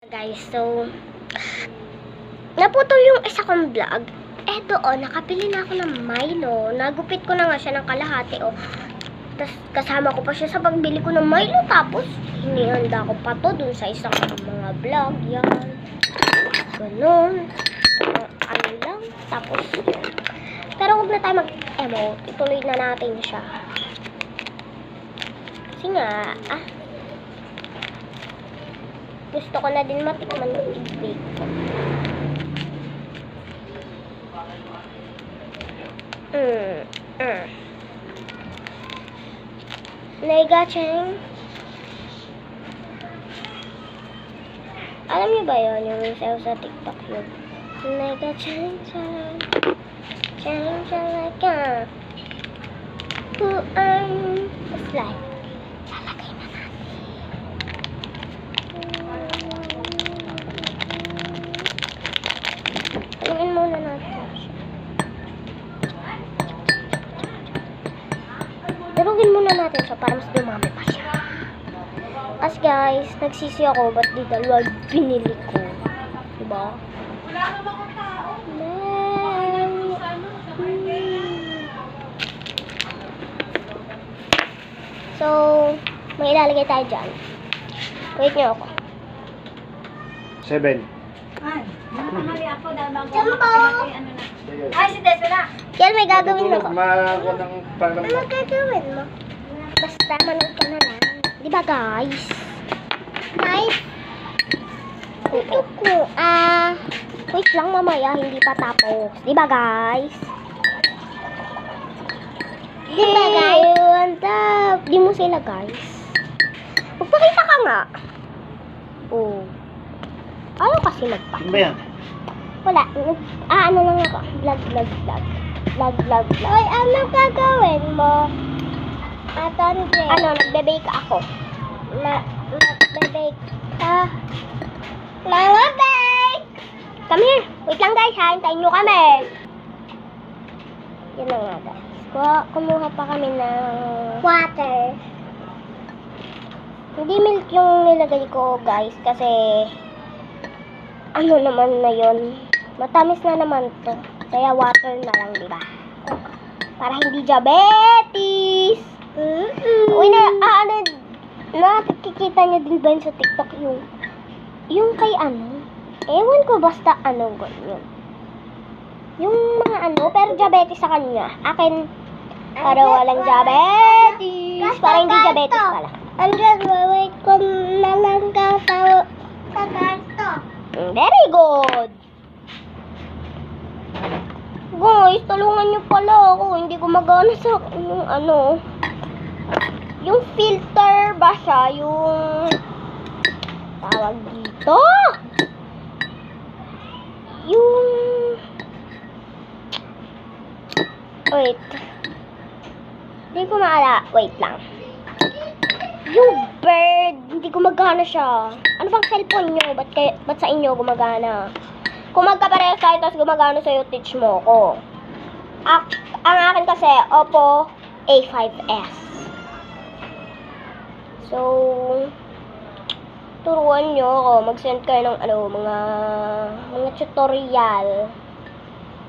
Guys, so naputol yung isa kong vlog. Eto nakapili na ako ng Milo. Nagupit ko na nga siya ng kalahati Tapos kasama ko pa siya sa pagbili ko ng Milo. Tapos hinihanda ko pa to dun sa isang mga vlog. Yan. Ganun. Ano lang. Tapos pero huwag na tayo mag-emote. Ituloy na natin siya. Kasi nga, gusto ko na din matikman yung i-bake ko. Naiga Cheng. Alam niyo ba yun? Yung isaw sa TikTok yun. Naiga Cheng Cheng. Cheng Cheng like a. Who fly. Lalagay na natin. Tingin muna natin siya. Durugin muna natin siya para mas dumami pa siya. As guys, nagsisi ako ba't di dalawa binili ko. Diba? Wala naman ang tao. So, may ilalagay tayo dyan. Wait nyo ako. 7. Ay, nakakali ako dahil bago Jumbo! ako ano na. Ay, si Des, wala. Yan, may gagawin ako. Magawa ng parang... Ano gagawin mo? Basta manood ka na lang. Diba guys? Guys? Ito ko. Wait lang mamaya, hindi pa tapos. Diba guys? Diba guys? Di mo sila guys. Magpakita ka nga. Oh. Ayaw kasi magpa. Ano ba yan? Wala. Ano lang ako. Vlog. Hoy, ano gagawin mo? Nagbe-bake ako. Nagbe-bake ka. Mga bake! Come here. Wait lang guys ha. Hintayin nyo kami. Yan na nga guys. Kumuha pa kami ng water. Hindi milk yung nilagay ko guys. Kasi ano naman na yun. Matamis na naman to. Kaya water na lang, diba? Para hindi diabetes. Uy, nakikita nyo din ba yun sa TikTok yung kay ano? Ewan ko basta ano ganyan. Yung mga pero diabetes sa kanya. Akin, para walang diabetes. Para hindi diabetes pala. Wait ko na lang sa kanto. Very good. Guys, tulungan nyo pala ako. Hindi gumagana sa yung filter ba siya? Yung tawag dito? Yung wait. Hindi ko maala. Wait lang. Yung bird. Hindi gumagana siya. Ano bang cellphone nyo? Ba't sa inyo gumagana? Kung magkaparehas tayo, tapos gumagana sa'yo, teach mo ko. Ang akin kasi, Oppo A5s. So, turuan nyo ako. Mag-send kayo ng mga tutorial.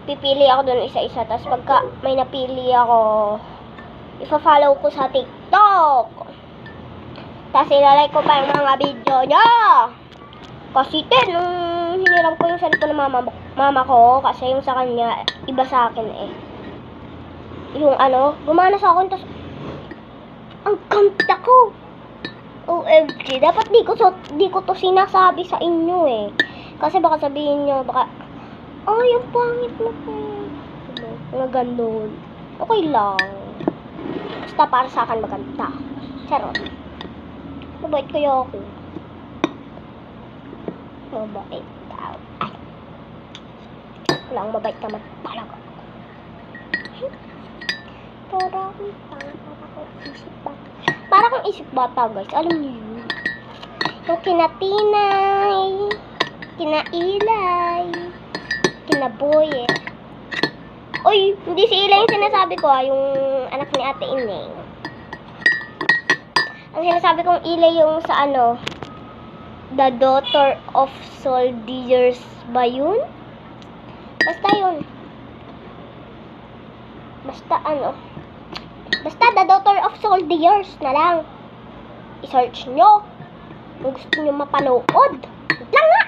Pipili ako dun isa-isa. Tapos pagka may napili ako, ipa-follow ko sa TikTok. Tapos ilalike ko pa yung mga video nyo. Kasi nung hiniram ko yung cellphone ng mama ko, kasi yung sa kanya, iba sa akin Yung gumana sa akin, tapos ang ganda ko. OMG, dapat di ko to sinasabi sa inyo Kasi baka sabihin nyo, yung pangit mo po. Mga ganun. Okay lang. Basta para sa akin maganda. Charot. Mabait kayo ako. Mabait daw. Walang mabait naman talaga. Para kung isip bata guys. Alam niyo yun. Yung kinatinay, kinailay, kinaboye. Uy, hindi si Ilay yung sinasabi ko yung anak ni Ate Ineng. Ang sinasabi kong Ilay yung sa The Daughter of Soldiers ba yun? Basta yun. Basta ano. Basta The Daughter of Soldiers na lang. I-search nyo. Kung gusto nyo mapanood. Wait lang nga.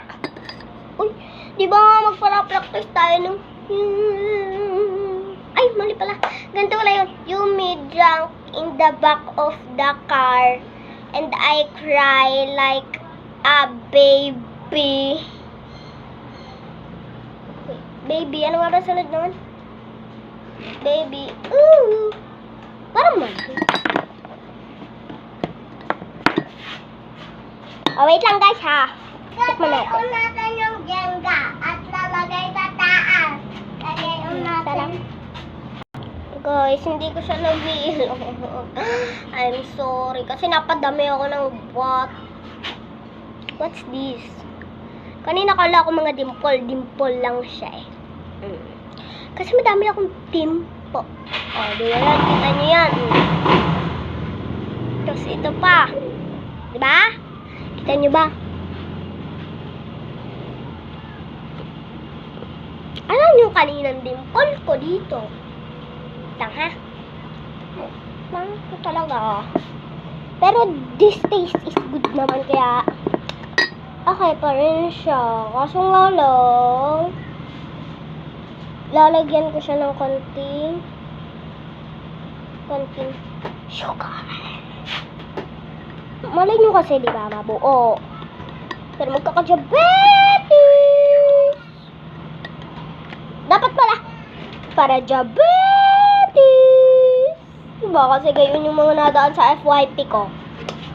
Uy, di ba nga magpara-practice tayo nung... Ay, mali pala. Ganito pala yun. You me drunk in the back of the car and I cry like a baby. Wait, baby, ano nga ba sunod naman? Baby, ooh. Parang mali. Oh, wait lang guys ha. Tikman natin. natin yung Jenga at lalagay sa taas. Lagay Sarap. Guys, hindi ko siya nabilo. I'm sorry. Kasi napadami ako ng What's this? Kanina kala ko mga dimple lang siya eh. Kasi madami akong dimple. Oh, di ba yan? Kita nyo yan. Tapos ito pa. Diba? Kita nyo ba? Alam nyo kaninang dimple ko dito. Lang ha? Lang ko talaga. Pero this taste is good naman kaya okay pa rin siya. Kaso nga lang lalagyan ko siya ng konting sugar. Malay nyo kasi di ba mabuo. Pero magkaka-diabetes. Dapat pala para diabetes. Diba kasi gayon yung mga nadaan sa FYP ko.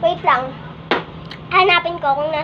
Wait lang. Hanapin ko kung nasa